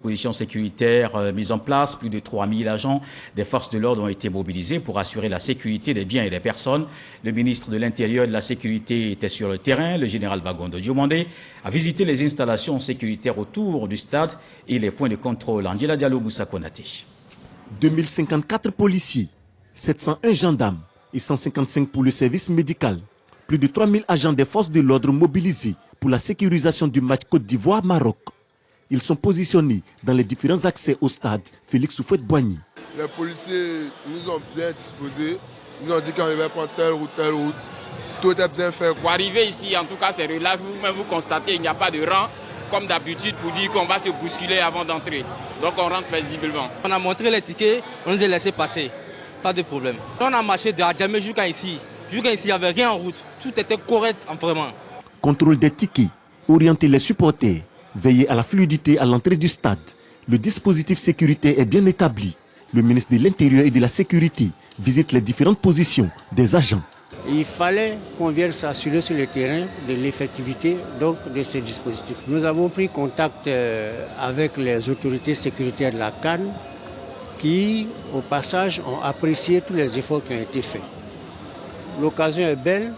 Positions sécuritaires mises en place, plus de 3000 agents des forces de l'ordre ont été mobilisés pour assurer la sécurité des biens et des personnes. Le ministre de l'Intérieur et de la Sécurité était sur le terrain. Le général Bagondo Diomandé a visité les installations sécuritaires autour du stade et les points de contrôle. Angela Diallo Moussa Konaté. 2054 policiers, 701 gendarmes et 155 pour le service médical. Plus de 3000 agents des forces de l'ordre mobilisés pour la sécurisation du match Côte d'Ivoire-Maroc. Ils sont positionnés dans les différents accès au stade Félix Houphouët-Boigny. Les policiers nous ont bien disposés. Ils nous ont dit qu'on devait prendre telle route. Tout est bien fait. Pour arriver ici, en tout cas, c'est relax. Vous-même, vous constatez qu'il n'y a pas de rang, comme d'habitude, pour dire qu'on va se bousculer avant d'entrer. Donc on rentre paisiblement. On a montré les tickets, on nous a laissé passer. Pas de problème. On a marché de Adjamé jusqu'à ici. Jusqu'à ici, il n'y avait rien en route. Tout était correct, vraiment. Contrôle des tickets, orienter les supporters. Veiller à la fluidité à l'entrée du stade. Le dispositif sécurité est bien établi. Le ministre de l'Intérieur et de la Sécurité visite les différentes positions des agents. Il fallait qu'on vienne s'assurer sur le terrain de l'effectivité de ce dispositif. Nous avons pris contact avec les autorités sécuritaires de la CAN qui, au passage, ont apprécié tous les efforts qui ont été faits. L'occasion est belle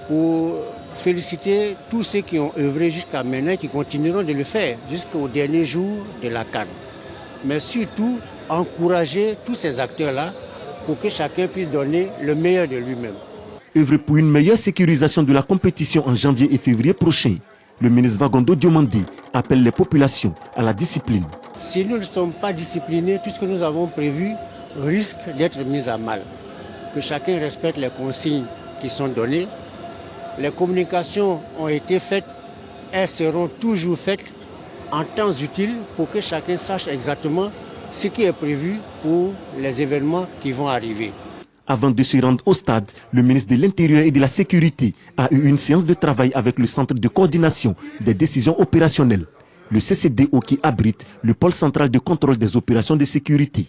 pour féliciter tous ceux qui ont œuvré jusqu'à maintenant et qui continueront de le faire jusqu'au dernier jour de la CAN. Mais surtout, encourager tous ces acteurs-là pour que chacun puisse donner le meilleur de lui-même. Œuvrer pour une meilleure sécurisation de la compétition en janvier et février prochain. Le ministre Bagondo Diomandé appelle les populations à la discipline. Si nous ne sommes pas disciplinés, tout ce que nous avons prévu risque d'être mis à mal. Que chacun respecte les consignes qui sont données. Les communications ont été faites, elles seront toujours faites en temps utile pour que chacun sache exactement ce qui est prévu pour les événements qui vont arriver. Avant de se rendre au stade, le ministre de l'Intérieur et de la Sécurité a eu une séance de travail avec le Centre de coordination des décisions opérationnelles, le CCDO qui abrite le pôle central de contrôle des opérations de sécurité.